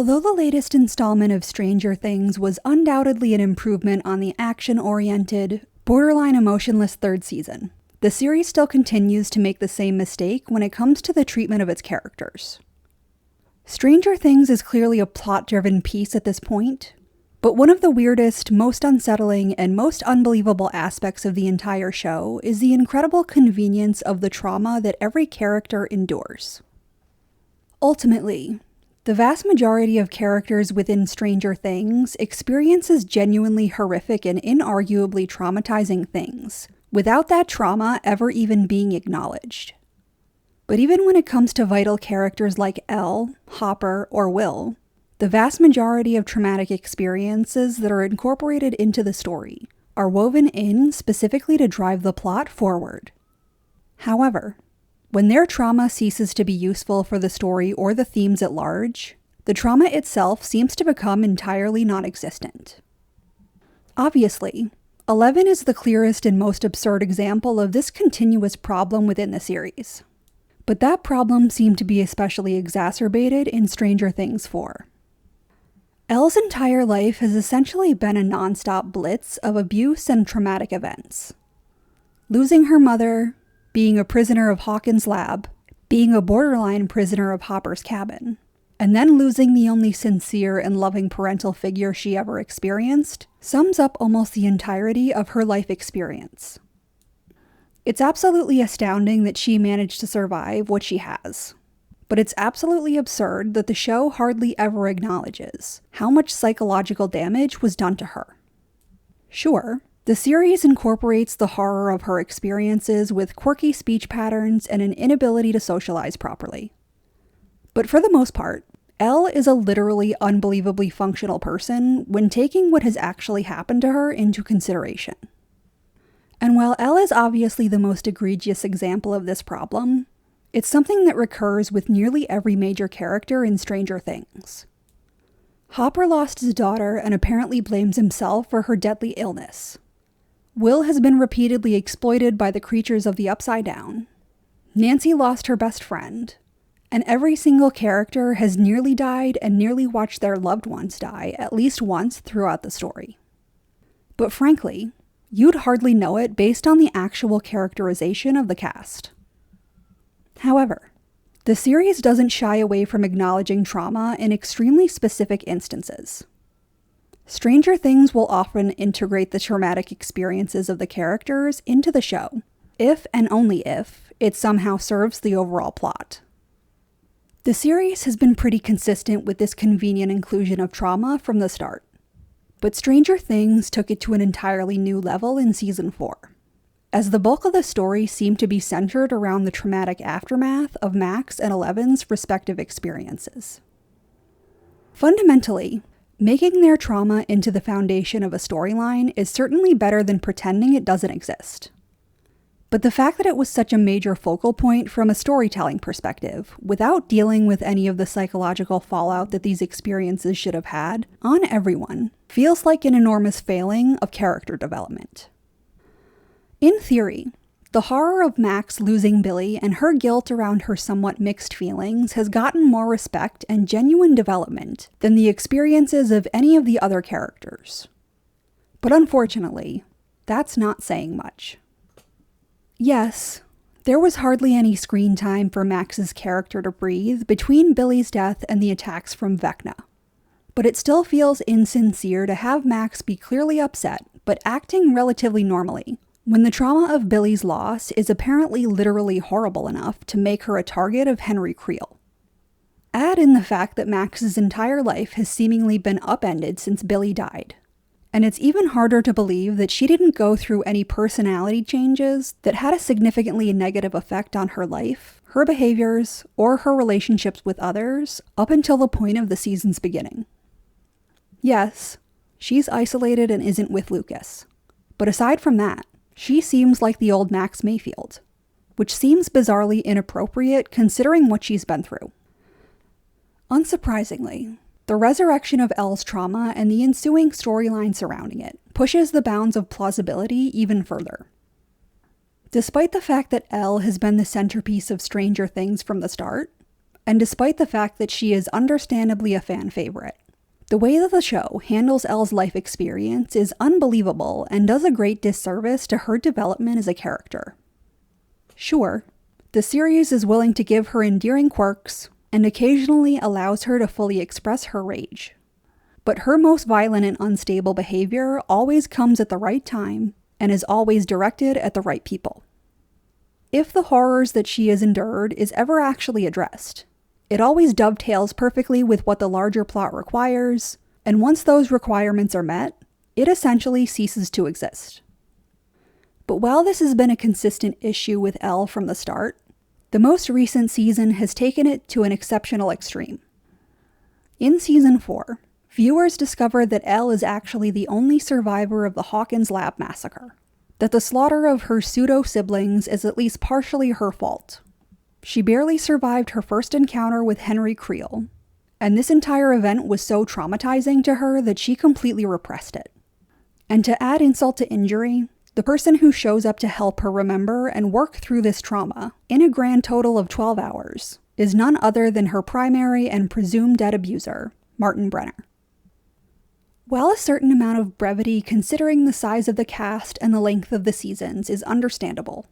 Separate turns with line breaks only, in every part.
Although the latest installment of Stranger Things was undoubtedly an improvement on the action-oriented, borderline emotionless third season, the series still continues to make the same mistake when it comes to the treatment of its characters. Stranger Things is clearly a plot-driven piece at this point, but one of the weirdest, most unsettling, and most unbelievable aspects of the entire show is the incredible convenience of the trauma that every character endures. Ultimately, the vast majority of characters within Stranger Things experiences genuinely horrific and inarguably traumatizing things, without that trauma ever even being acknowledged. But even when it comes to vital characters like Elle, Hopper, or Will, the vast majority of traumatic experiences that are incorporated into the story are woven in specifically to drive the plot forward. However, when their trauma ceases to be useful for the story or the themes at large, the trauma itself seems to become entirely non-existent. Obviously, 11 is the clearest and most absurd example of this continuous problem within the series. But that problem seemed to be especially exacerbated in Stranger Things 4. Elle's entire life has essentially been a non-stop blitz of abuse and traumatic events. Losing her mother, being a prisoner of Hawkins' lab, being a borderline prisoner of Hopper's cabin, and then losing the only sincere and loving parental figure she ever experienced, sums up almost the entirety of her life experience. It's absolutely astounding that she managed to survive what she has. But it's absolutely absurd that the show hardly ever acknowledges how much psychological damage was done to her. Sure, the series incorporates the horror of her experiences with quirky speech patterns and an inability to socialize properly. But for the most part, Elle is a literally unbelievably functional person when taking what has actually happened to her into consideration. And while Elle is obviously the most egregious example of this problem, it's something that recurs with nearly every major character in Stranger Things. Hopper lost his daughter and apparently blames himself for her deadly illness. Will has been repeatedly exploited by the creatures of the Upside Down. Nancy lost her best friend. And every single character has nearly died and nearly watched their loved ones die at least once throughout the story. But frankly, you'd hardly know it based on the actual characterization of the cast. However, the series doesn't shy away from acknowledging trauma in extremely specific instances. Stranger Things will often integrate the traumatic experiences of the characters into the show, if and only if it somehow serves the overall plot. The series has been pretty consistent with this convenient inclusion of trauma from the start, but Stranger Things took it to an entirely new level in Season 4, as the bulk of the story seemed to be centered around the traumatic aftermath of Max and Eleven's respective experiences. Fundamentally, making their trauma into the foundation of a storyline is certainly better than pretending it doesn't exist. But the fact that it was such a major focal point from a storytelling perspective, without dealing with any of the psychological fallout that these experiences should have had on everyone, feels like an enormous failing of character development. In theory, the horror of Max losing Billy and her guilt around her somewhat mixed feelings has gotten more respect and genuine development than the experiences of any of the other characters. But unfortunately, that's not saying much. Yes, there was hardly any screen time for Max's character to breathe between Billy's death and the attacks from Vecna. But it still feels insincere to have Max be clearly upset, but acting relatively normally, when the trauma of Billy's loss is apparently literally horrible enough to make her a target of Henry Creel. Add in the fact that Max's entire life has seemingly been upended since Billy died. And it's even harder to believe that she didn't go through any personality changes that had a significantly negative effect on her life, her behaviors, or her relationships with others up until the point of the season's beginning. Yes, she's isolated and isn't with Lucas. But aside from that, she seems like the old Max Mayfield, which seems bizarrely inappropriate considering what she's been through. Unsurprisingly, the resurrection of Elle's trauma and the ensuing storyline surrounding it pushes the bounds of plausibility even further. Despite the fact that Elle has been the centerpiece of Stranger Things from the start, and despite the fact that she is understandably a fan favorite. The way that the show handles Elle's life experience is unbelievable and does a great disservice to her development as a character. Sure, the series is willing to give her endearing quirks and occasionally allows her to fully express her rage. But her most violent and unstable behavior always comes at the right time and is always directed at the right people. If the horrors that she has endured is ever actually addressed, it always dovetails perfectly with what the larger plot requires, and once those requirements are met, it essentially ceases to exist. But while this has been a consistent issue with Elle from the start, the most recent season has taken it to an exceptional extreme. In Season 4, viewers discover that Elle is actually the only survivor of the Hawkins Lab massacre, that the slaughter of her pseudo-siblings is at least partially her fault. She barely survived her first encounter with Henry Creel, and this entire event was so traumatizing to her that she completely repressed it. And to add insult to injury, the person who shows up to help her remember and work through this trauma, in a grand total of 12 hours, is none other than her primary and presumed dead abuser, Martin Brenner. While a certain amount of brevity considering the size of the cast and the length of the seasons is understandable,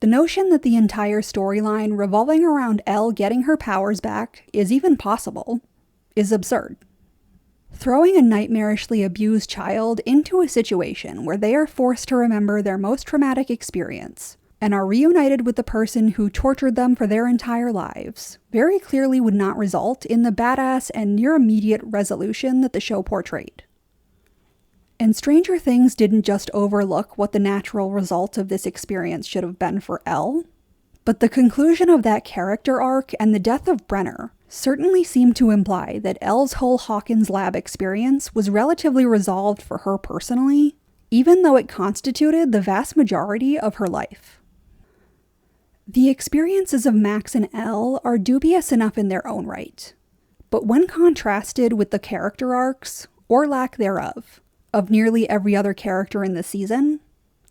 the notion that the entire storyline revolving around Elle getting her powers back is even possible is absurd. Throwing a nightmarishly abused child into a situation where they are forced to remember their most traumatic experience and are reunited with the person who tortured them for their entire lives very clearly would not result in the badass and near immediate resolution that the show portrayed. And Stranger Things didn't just overlook what the natural result of this experience should have been for Elle, but the conclusion of that character arc and the death of Brenner certainly seemed to imply that Elle's whole Hawkins Lab experience was relatively resolved for her personally, even though it constituted the vast majority of her life. The experiences of Max and Elle are dubious enough in their own right, but when contrasted with the character arcs, or lack thereof, of nearly every other character in the season,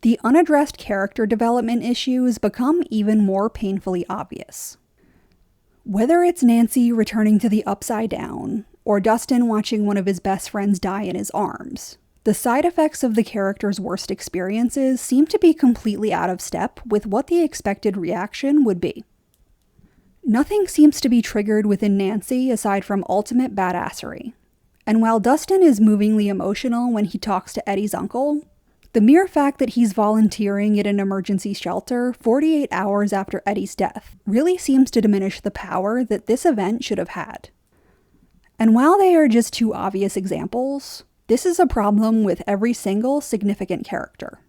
the unaddressed character development issues become even more painfully obvious. Whether it's Nancy returning to the Upside Down, or Dustin watching one of his best friends die in his arms, the side effects of the character's worst experiences seem to be completely out of step with what the expected reaction would be. Nothing seems to be triggered within Nancy aside from ultimate badassery. And while Dustin is movingly emotional when he talks to Eddie's uncle, the mere fact that he's volunteering at an emergency shelter 48 hours after Eddie's death really seems to diminish the power that this event should have had. And while they are just two obvious examples, this is a problem with every single significant character.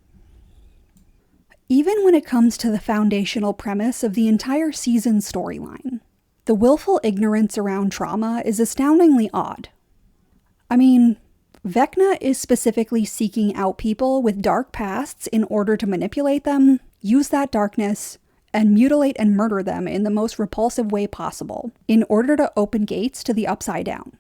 Even when it comes to the foundational premise of the entire season's storyline, the willful ignorance around trauma is astoundingly odd. I mean, Vecna is specifically seeking out people with dark pasts in order to manipulate them, use that darkness, and mutilate and murder them in the most repulsive way possible, in order to open gates to the Upside Down.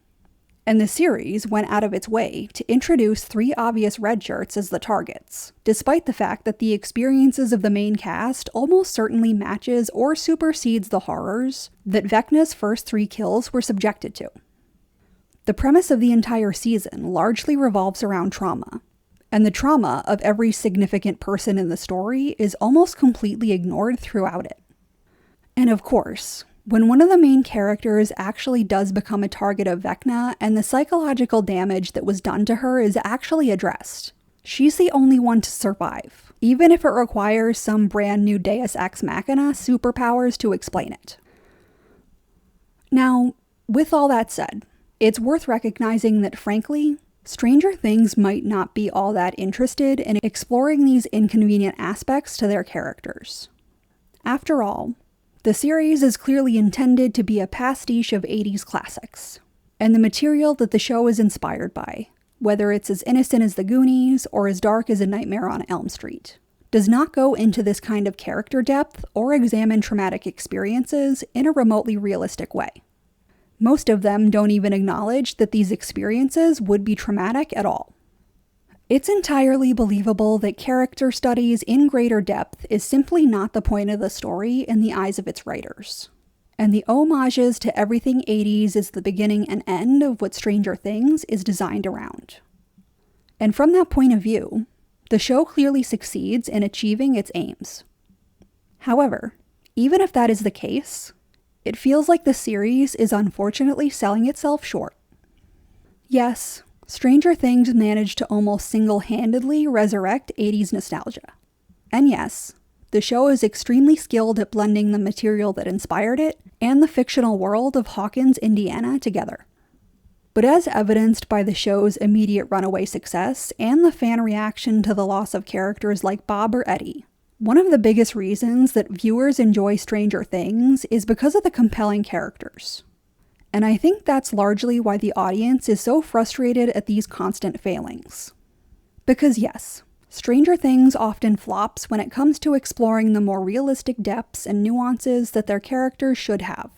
And the series went out of its way to introduce 3 obvious red shirts as the targets, despite the fact that the experiences of the main cast almost certainly matches or supersedes the horrors that Vecna's first 3 kills were subjected to. The premise of the entire season largely revolves around trauma, and the trauma of every significant person in the story is almost completely ignored throughout it. And of course, when one of the main characters actually does become a target of Vecna and the psychological damage that was done to her is actually addressed, she's the only one to survive, even if it requires some brand new Deus Ex Machina superpowers to explain it. Now, with all that said, it's worth recognizing that, frankly, Stranger Things might not be all that interested in exploring these inconvenient aspects to their characters. After all, the series is clearly intended to be a pastiche of 80s classics, and the material that the show is inspired by, whether it's as innocent as The Goonies or as dark as A Nightmare on Elm Street, does not go into this kind of character depth or examine traumatic experiences in a remotely realistic way. Most of them don't even acknowledge that these experiences would be traumatic at all. It's entirely believable that character studies in greater depth is simply not the point of the story in the eyes of its writers. And the homages to everything 80s is the beginning and end of what Stranger Things is designed around. And from that point of view, the show clearly succeeds in achieving its aims. However, even if that is the case, it feels like the series is unfortunately selling itself short. Yes, Stranger Things managed to almost single-handedly resurrect 80s nostalgia. And yes, the show is extremely skilled at blending the material that inspired it and the fictional world of Hawkins, Indiana together. But as evidenced by the show's immediate runaway success and the fan reaction to the loss of characters like Bob or Eddie, one of the biggest reasons that viewers enjoy Stranger Things is because of the compelling characters. And I think that's largely why the audience is so frustrated at these constant failings. Because yes, Stranger Things often flops when it comes to exploring the more realistic depths and nuances that their characters should have.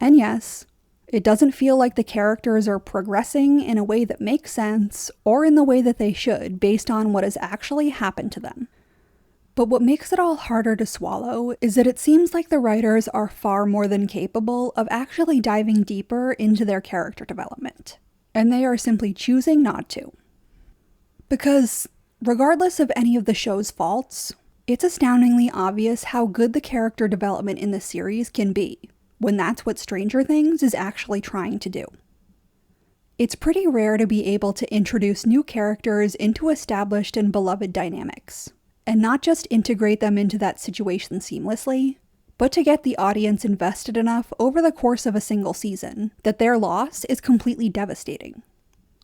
And yes, it doesn't feel like the characters are progressing in a way that makes sense or in the way that they should based on what has actually happened to them. But what makes it all harder to swallow is that it seems like the writers are far more than capable of actually diving deeper into their character development, and they are simply choosing not to. Because, regardless of any of the show's faults, it's astoundingly obvious how good the character development in the series can be, when that's what Stranger Things is actually trying to do. It's pretty rare to be able to introduce new characters into established and beloved dynamics, and not just integrate them into that situation seamlessly, but to get the audience invested enough over the course of a single season that their loss is completely devastating.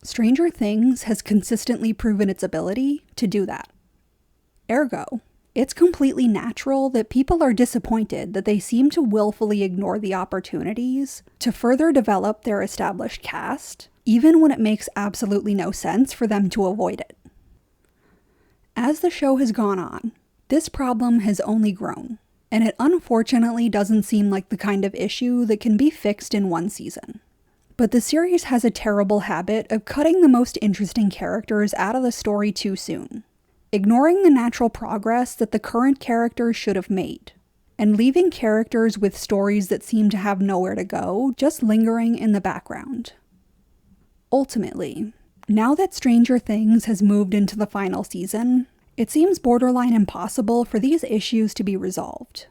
Stranger Things has consistently proven its ability to do that. Ergo, it's completely natural that people are disappointed that they seem to willfully ignore the opportunities to further develop their established cast, even when it makes absolutely no sense for them to avoid it. As the show has gone on, this problem has only grown, and it unfortunately doesn't seem like the kind of issue that can be fixed in one season. But the series has a terrible habit of cutting the most interesting characters out of the story too soon, ignoring the natural progress that the current characters should have made, and leaving characters with stories that seem to have nowhere to go just lingering in the background. Ultimately, now that Stranger Things has moved into the final season, it seems borderline impossible for these issues to be resolved.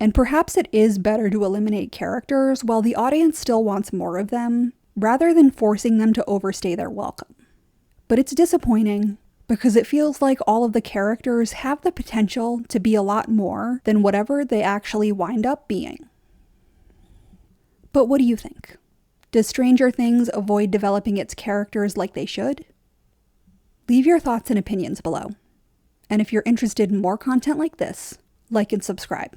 And perhaps it is better to eliminate characters while the audience still wants more of them, rather than forcing them to overstay their welcome. But it's disappointing, because it feels like all of the characters have the potential to be a lot more than whatever they actually wind up being. But what do you think? Does Stranger Things avoid developing its characters like they should? Leave your thoughts and opinions below. And if you're interested in more content like this, like and subscribe.